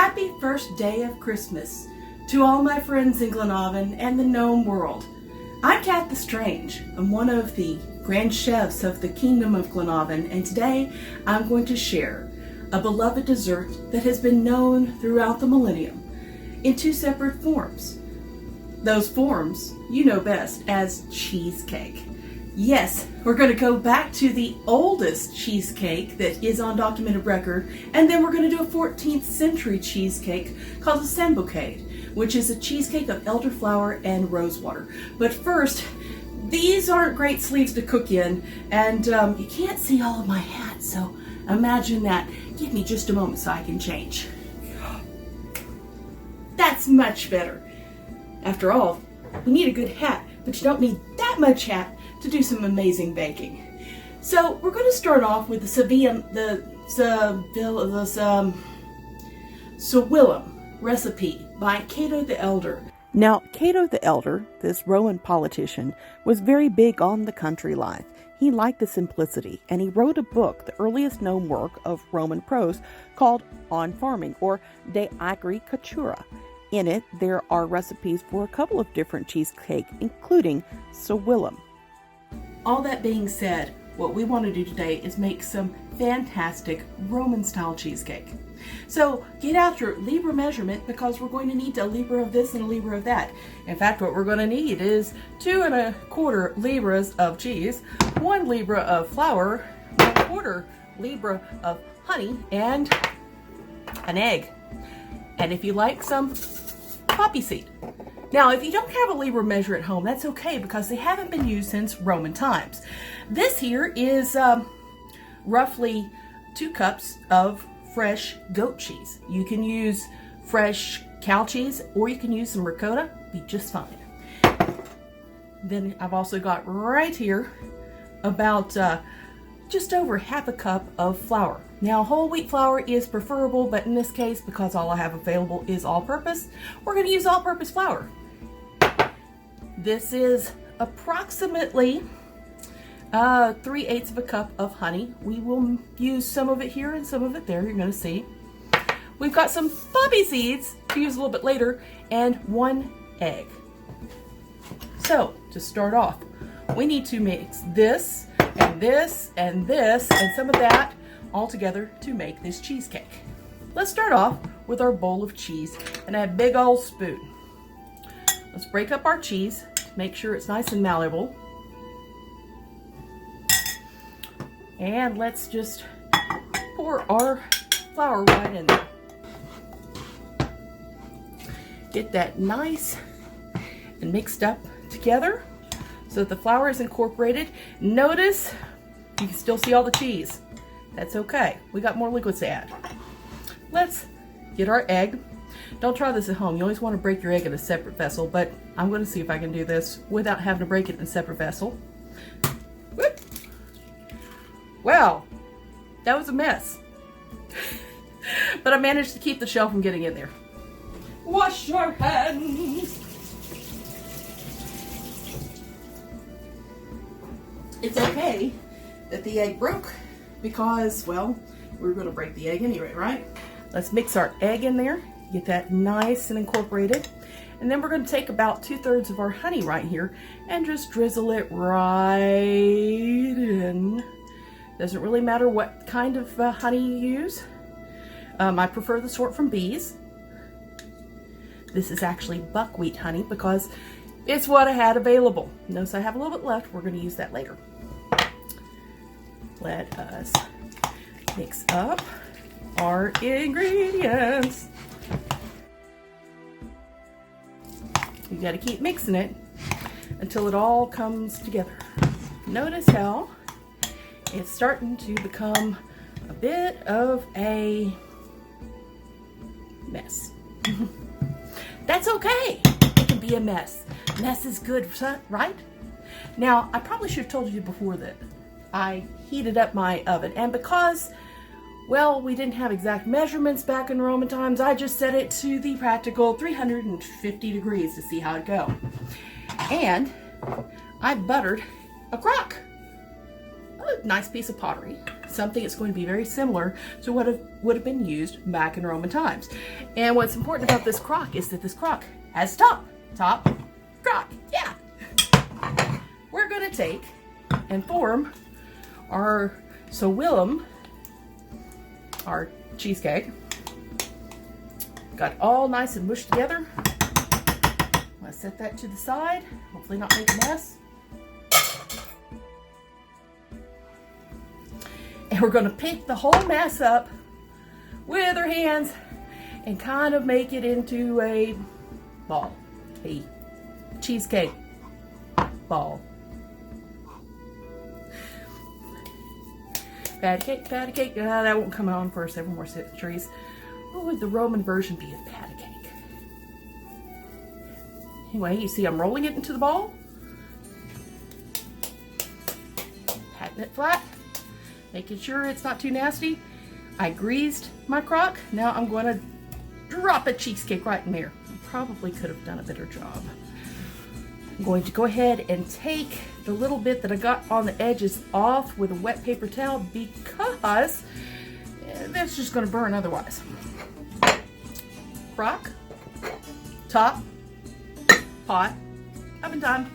Happy first day of Christmas to all my friends in Glenavon and the gnome world. I'm Kat the Strange. I'm one of the grand chefs of the Kingdom of Glenavon, and today I'm going to share a beloved dessert that has been known throughout the millennium in two separate forms. Those forms you know best as cheesecake. Yes, we're going to go back to the oldest cheesecake that is on documented record, and then we're going to do a 14th century cheesecake called a SAMBOCADE, which is a cheesecake of elderflower and rosewater. But first, these aren't great sleeves to cook in, and you can't see all of my hat, so imagine that. Give me just a moment so I can change. That's much better. After all, we need a good hat, but you don't need that much hat to do some amazing baking. So we're going to start off with the SAVILLUM recipe by Cato the Elder. Now, Cato the Elder, this Roman politician, was very big on the country life. He liked the simplicity, and he wrote a book, the earliest known work of Roman prose, called On Farming, or De Agricultura. In it, there are recipes for a couple of different cheesecake, including SAVILLUM. All that being said, what we want to do today is make some fantastic Roman-style cheesecake. So get out your Libra measurement, because we're going to need a Libra of this and a Libra of that. In fact, what we're going to need is 2 1/4 Libras of cheese, 1 Libra of flour, 1/4 Libra of honey, and an egg. And if you like, some poppy seed. Now, if you don't have a Libra measure at home, that's okay, because they haven't been used since Roman times. This here is roughly 2 cups of fresh goat cheese. You can use fresh cow cheese, or you can use some ricotta, be just fine. Then I've also got right here about just over 1/2 cup of flour. Now, whole wheat flour is preferable, but in this case, because all I have available is all-purpose, we're going to use all-purpose flour. This is approximately 3/8 of a cup of honey. We will use some of it here and some of it there, you're going to see. We've got some poppy seeds to use a little bit later, and 1 egg. So, to start off, we need to mix this and this and this and some of that all together to make this cheesecake. Let's start off with our bowl of cheese and a big old spoon. Let's break up our cheese, make sure it's nice and malleable. And let's just pour our flour right in there. Get that nice and mixed up together so that the flour is incorporated. Notice you can still see all the cheese. That's okay. We got more liquids to add. Let's get our egg. Don't try this at home. You always want to break your egg in a separate vessel, but I'm going to see if I can do this without having to break it in a separate vessel. Whoop. Wow, that was a mess. But I managed to keep the shell from getting in there. Wash your hands. It's okay that the egg broke, because, well, we're going to break the egg anyway, right? Let's mix our egg in there, get that nice and incorporated. And then we're going to take about 2/3 of our honey right here and just drizzle it right in. Doesn't really matter what kind of honey you use. I prefer the sort from bees. This is actually buckwheat honey because it's what I had available. Notice I have a little bit left. We're going to use that later. Let us mix up our ingredients. You got to keep mixing it until it all comes together. Notice how it's starting to become a bit of a mess. That's okay. It can be a mess. Mess is good, right? Now, I probably should have told you before that I heated up my oven, and because, well, we didn't have exact measurements back in Roman times, I just set it to the practical 350 degrees to see how it'd go. And I buttered a crock. a nice piece of pottery, something that's going to be very similar to what would have been used back in Roman times. And what's important about this crock is that this crock has top crock, yeah. We're going to take and form our SAVILLUM, our cheesecake. Got all nice and mushed together. I'm going to set that to the side, hopefully not make a mess. And we're going to pick the whole mess up with our hands and kind of make it into a ball, a cheesecake ball. Patty cake. That won't come on for several more centuries. What would the Roman version be of patty cake? Anyway, you see I'm rolling it into the ball. Patting it flat. Making sure it's not too nasty. I greased my crock. Now I'm going to drop a cheesecake right in there. I probably could have done a better job. I'm going to go ahead and take the little bit that I got on the edges off with a wet paper towel because that's just going to burn otherwise. Crock, top, pot, oven time.